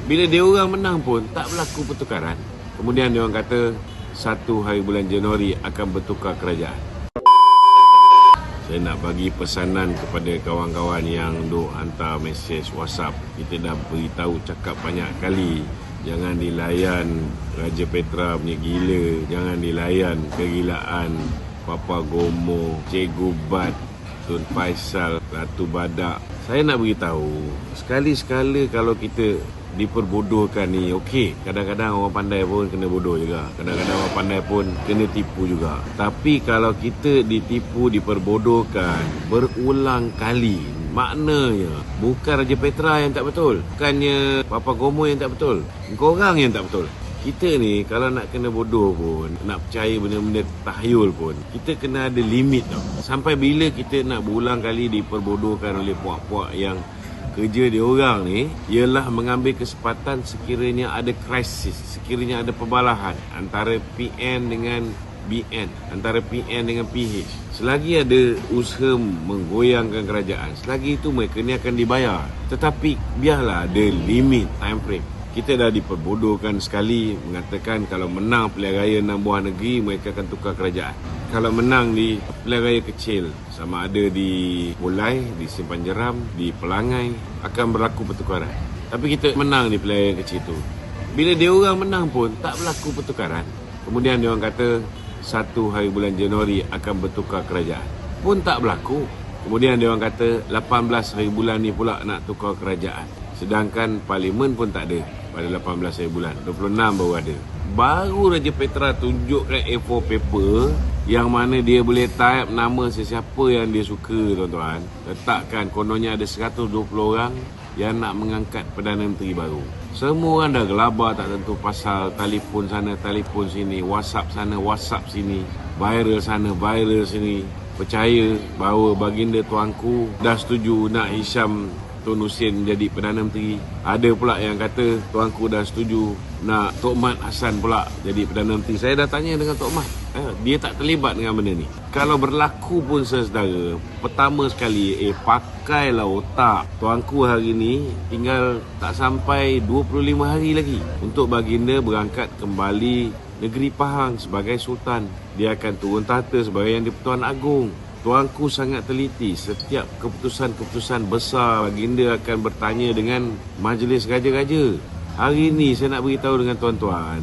Bila dia orang menang pun tak berlaku pertukaran. Kemudian dia orang kata 1 hari bulan Januari akan bertukar kerajaan. Saya nak bagi pesanan kepada kawan-kawan yang duk hantar mesej WhatsApp. Kita dah beritahu cakap banyak kali. Jangan dilayan Raja Petra punya gila. Jangan dilayan kegilaan Papa Gomo, Cikgu Bat, Tun Faisal, Ratu Badak. Saya nak beritahu, sekali-sekala kalau kita diperbodohkan ni, okey, kadang-kadang orang pandai pun kena bodoh juga, kadang-kadang orang pandai pun kena tipu juga. Tapi kalau kita ditipu, diperbodohkan berulang kali, maknanya bukan Raja Petra yang tak betul, bukannya Papa Gomo yang tak betul, korang yang tak betul. Kita ni kalau nak kena bodoh pun, nak percaya benda-benda tahyul pun, kita kena ada limit tau. Sampai bila kita nak berulang kali diperbodohkan oleh puak-puak yang kerja dia orang ni ialah mengambil kesempatan sekiranya ada krisis, sekiranya ada perbalahan antara PN dengan BN, antara PN dengan PH. Selagi ada usaha menggoyangkan kerajaan, selagi itu mereka ni akan dibayar. Tetapi biarlah ada limit, time frame. Kita dah diperbodohkan sekali mengatakan kalau menang pilihan raya 6 buah negeri, mereka akan tukar kerajaan. Kalau menang di pilihan raya kecil, sama ada di Bulai, di Simpan Jeram, di Pelangai, akan berlaku pertukaran. Tapi kita menang di pilihan raya kecil tu. Bila dia orang menang pun tak berlaku pertukaran. Kemudian dia orang kata 1 hari bulan Januari akan bertukar kerajaan. Pun tak berlaku. Kemudian dia orang kata 18 hari bulan ni pula nak tukar kerajaan. Sedangkan parlimen pun tak ada pada 18 hari bulan, 26 baru ada. Baru Raja Petra tunjukkan A4 paper yang mana dia boleh type nama sesiapa yang dia suka, tuan-tuan. Letakkan kononnya ada 120 orang yang nak mengangkat Perdana Menteri baru. Semua orang dah gelabah tak tentu pasal, telefon sana, telefon sini, WhatsApp sana, WhatsApp sini, viral sana, viral sini. Percaya bahawa baginda tuanku dah setuju nak Hisham Tun Hussein jadi Perdana Menteri. Ada pula yang kata tuanku dah setuju nak Tok Mat Hassan pula jadi Perdana Menteri. Saya dah tanya dengan Tok Mat, dia tak terlibat dengan benda ni. Kalau berlaku pun saudara, pertama sekali pakailah otak. Tuanku hari ni tinggal tak sampai 25 hari lagi untuk baginda berangkat kembali negeri Pahang sebagai Sultan. Dia akan turun tahta sebagai Yang di-Pertuan Agong. Tuanku sangat teliti. Setiap keputusan-keputusan besar, baginda akan bertanya dengan Majlis Raja-Raja. Hari ini saya nak beritahu dengan tuan-tuan,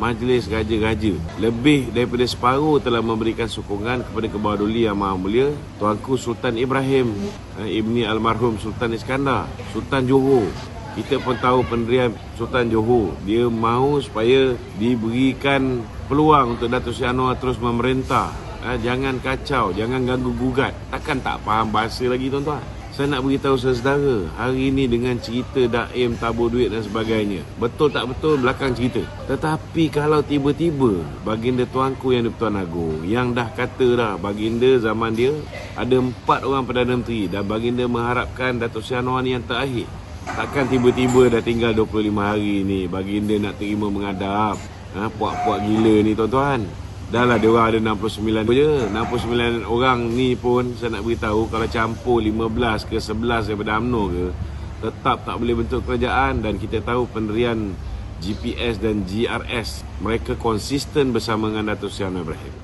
Majlis Raja-Raja lebih daripada separuh telah memberikan sokongan kepada Kebawah Duli Yang Maha Mulia Tuanku Sultan Ibrahim, Ibni Almarhum Sultan Iskandar, Sultan Johor. Kita pun tahu pendirian Sultan Johor, dia mahu supaya diberikan peluang untuk Datuk Seri Anwar terus memerintah. Jangan kacau, jangan ganggu gugat. Takkan tak faham bahasa lagi, tuan-tuan? Saya nak beritahu saudara, hari ini dengan cerita Daim tabur duit dan sebagainya, betul tak betul belakang cerita. Tetapi kalau tiba-tiba baginda tuanku Yang di-Pertuan Agong, yang dah kata dah baginda zaman dia ada 4 orang Perdana Menteri dan baginda mengharapkan Datuk Seri Anwar ni yang terakhir. Takkan tiba-tiba dah tinggal 25 hari ni baginda nak terima menghadap puak-puak gila ni, tuan-tuan. Dah lah dia orang ada 69 je. 69 orang ni pun saya nak beritahu, kalau campur 15 ke 11 daripada UMNO ke, tetap tak boleh bentuk kerajaan. Dan kita tahu pendirian GPS dan GRS, mereka konsisten bersama dengan Datuk Seri Anwar Ibrahim.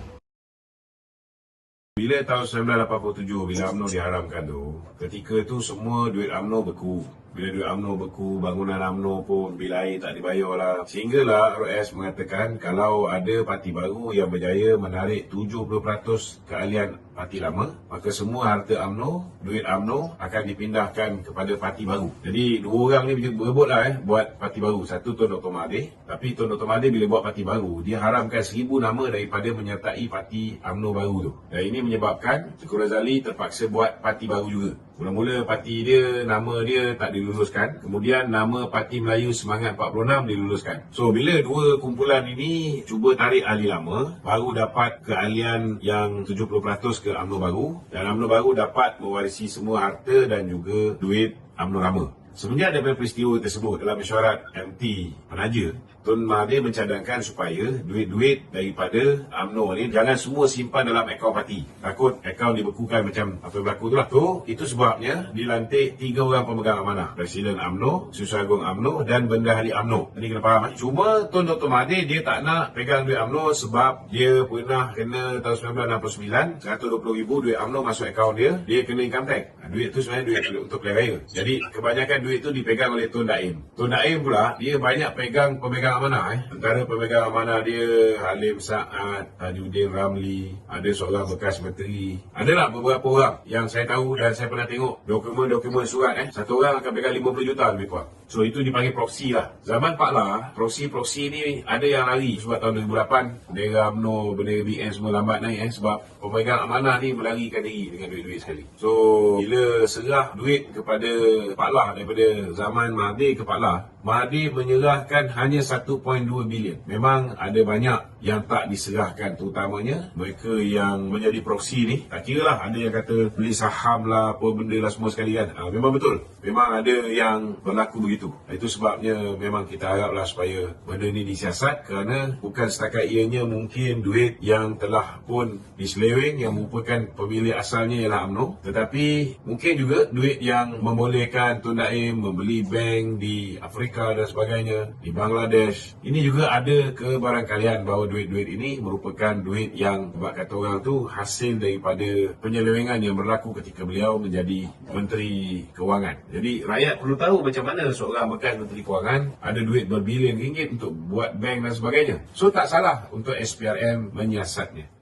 Bila tahun 1987, bila UMNO diharamkan tu, ketika tu semua duit UMNO beku. Bila duit UMNO beku, bangunan UMNO pun bil air tak dibayar lah. Sehinggalah RS mengatakan kalau ada parti baru yang berjaya menarik 70% keahlian parti lama, maka semua harta UMNO, duit UMNO akan dipindahkan kepada parti baru. Jadi 2 orang ni berebut lah buat parti baru. Satu Tun Dr. Mahathir. Tapi Tun Dr. Mahathir bila buat parti baru, dia haramkan 1000 nama daripada menyertai parti UMNO baru tu. Dan ini menyebabkan Tengku Razali terpaksa buat parti baru juga. Mula-mula parti dia, nama dia tak diluluskan. Kemudian nama Parti Melayu Semangat 46 diluluskan. So bila 2 kumpulan ini cuba tarik ahli lama, baru dapat keahlian yang 70% ke UMNO baru. Dan UMNO baru dapat mewarisi semua harta dan juga duit UMNO lama. Semenjak daripada peristiwa tersebut dalam mesyuarat MT Penaja, Tun Mahathir mencadangkan supaya duit-duit daripada UMNO ni jangan semua simpan dalam akaun parti. Takut akaun dibekukan macam apa yang berlaku tu lah. Itu sebabnya dilantik 3 orang pemegang amanah. Presiden UMNO, Susah Agung UMNO dan Bendahari UMNO. Ini kena faham. Cuma Tun Dr. Mahathir dia tak nak pegang duit UMNO sebab dia pernah kena tahun 1969 120,000 duit UMNO masuk akaun dia. Dia kena income tax. Duit tu sebenarnya duit untuk pilihan raya. Jadi kebanyakan duit tu dipegang oleh Tun Daim. Tun Daim pula dia banyak pegang pemegang amanah. Antara pemegang amanah dia Halim Saad, Tajuddin Ramli, ada seorang bekas menteri. Adalah beberapa orang yang saya tahu dan saya pernah tengok dokumen-dokumen surat. Satu orang akan pegang 50 juta lebih kurang. So itu dipanggil proksi lah. Zaman Pak Lah, proksi ni ada yang lari sebab tahun 2008 bendera UMNO, bendera BN semua lambat naik sebab pemegang amanah ni melarikan diri dengan duit-duit sekali. So bila serah duit kepada Pak Lah daripada zaman Mahathir ke Pak Lah, Mahathir menyerahkan hanya 1.2 bilion. Memang ada banyak yang tak diserahkan, terutamanya mereka yang menjadi proksi ni. Tak kira lah, ada yang kata beli saham lah, apa benda lah semua sekali kan. Memang betul. Memang ada yang berlaku begitu. Itu sebabnya memang kita haraplah supaya benda ni disiasat kerana bukan setakat ianya mungkin duit yang telah pun diseleweng yang merupakan pemilik asalnya ialah UMNO, tetapi mungkin juga duit yang membolehkan Tun Daim membeli bank di Afrika dan sebagainya, di Bangladesh. Ini juga ada kebarangkalian bahawa duit-duit ini merupakan duit yang sebab kata orang tu hasil daripada penyelewengan yang berlaku ketika beliau menjadi Menteri Kewangan. Jadi rakyat perlu tahu macam mana seorang bekas Menteri Kewangan ada duit berbilion ringgit untuk buat bank dan sebagainya. So tak salah untuk SPRM menyiasatnya.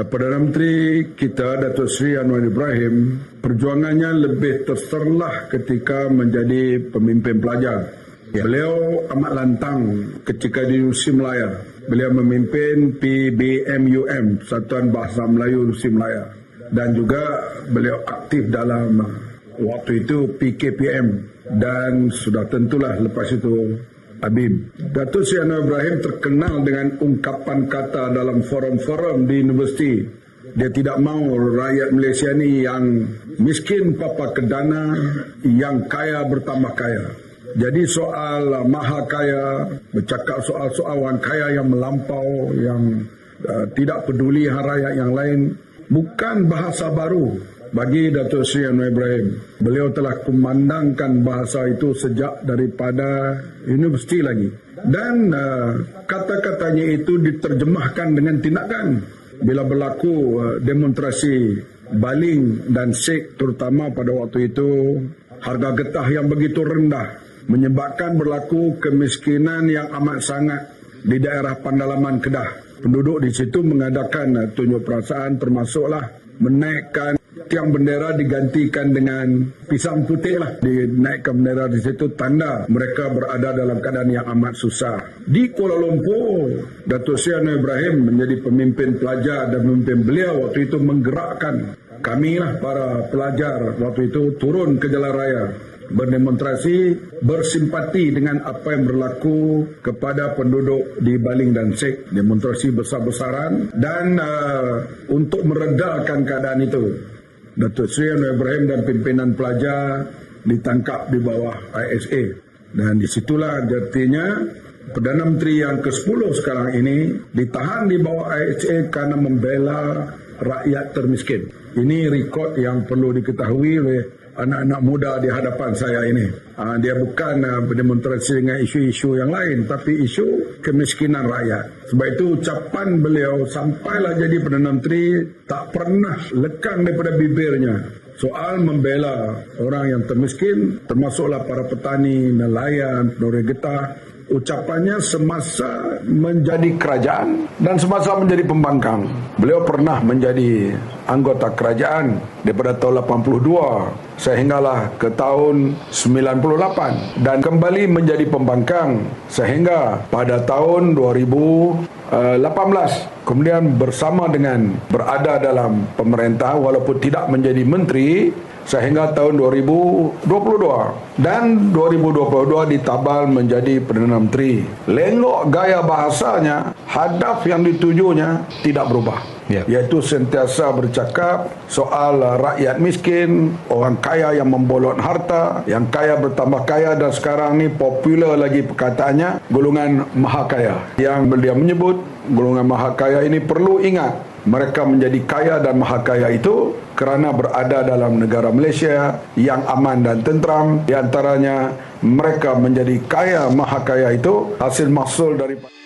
Perdana Menteri kita Datuk Seri Anwar Ibrahim, perjuangannya lebih terserlah ketika menjadi pemimpin pelajar. Beliau amat lantang ketika di Rusi Melaya. Beliau memimpin PBMUM, Persatuan Bahasa Melayu Rusi Melaya. Dan juga beliau aktif dalam waktu itu PKPM dan sudah tentulah lepas itu Habib. Datuk Seri Anwar Ibrahim terkenal dengan ungkapan kata dalam forum-forum di universiti. Dia tidak mahu rakyat Malaysia ni yang miskin papa kedana, yang kaya bertambah kaya. Jadi soal maha kaya, bercakap soal-soal orang kaya yang melampau, yang tidak peduli rakyat yang lain, bukan bahasa baru bagi Datuk Seri Anwar Ibrahim. Beliau telah kumandangkan bahasa itu sejak daripada universiti lagi. Dan kata-katanya itu diterjemahkan dengan tindakan. Bila berlaku demonstrasi baling dan sek terutama pada waktu itu, harga getah yang begitu rendah menyebabkan berlaku kemiskinan yang amat sangat di daerah Pandalaman Kedah. Penduduk di situ mengadakan tunjuk perasaan, termasuklah menaikkan tiang bendera digantikan dengan pisang putih lah. Dinaikkan bendera di situ tanda mereka berada dalam keadaan yang amat susah. Di Kuala Lumpur, Datuk Seri Anwar Ibrahim menjadi pemimpin pelajar dan pemimpin beliau waktu itu menggerakkan kami lah para pelajar waktu itu turun ke jalan raya, berdemonstrasi, bersimpati dengan apa yang berlaku kepada penduduk di Baling dan Sek. Demonstrasi besar-besaran dan untuk meredakan keadaan itu, Datuk Seri Anwar Ibrahim dan pimpinan pelajar ditangkap di bawah ISA. Dan disitulah artinya Perdana Menteri yang ke-10 sekarang ini ditahan di bawah ISA kerana membela rakyat termiskin. Ini rekod yang perlu diketahui oleh anak-anak muda di hadapan saya ini. Dia bukan berdemonstrasi dengan isu-isu yang lain, tapi isu kemiskinan rakyat. Sebab itu ucapan beliau sampailah jadi Perdana Menteri tak pernah lekang daripada bibirnya soal membela orang yang termiskin, termasuklah para petani, nelayan, penduduk getah. Ucapannya semasa menjadi kerajaan dan semasa menjadi pembangkang. Beliau pernah menjadi anggota kerajaan daripada tahun 82 sehinggalah ke tahun 98 dan kembali menjadi pembangkang sehingga pada tahun 2018 kemudian bersama dengan berada dalam pemerintah walaupun tidak menjadi menteri sehingga tahun 2022 dan 2022 ditabal menjadi Perdana Menteri. Lengok gaya bahasanya, hadaf yang ditujunya tidak berubah. iaitu sentiasa bercakap soal rakyat miskin, orang kaya yang membolot harta, yang kaya bertambah kaya, dan sekarang ni popular lagi perkataannya golongan maha kaya. Yang beliau menyebut golongan maha kaya ini perlu ingat, mereka menjadi kaya dan maha kaya itu kerana berada dalam negara Malaysia yang aman dan tentram. Di antaranya mereka menjadi kaya maha kaya itu hasil mahsul daripada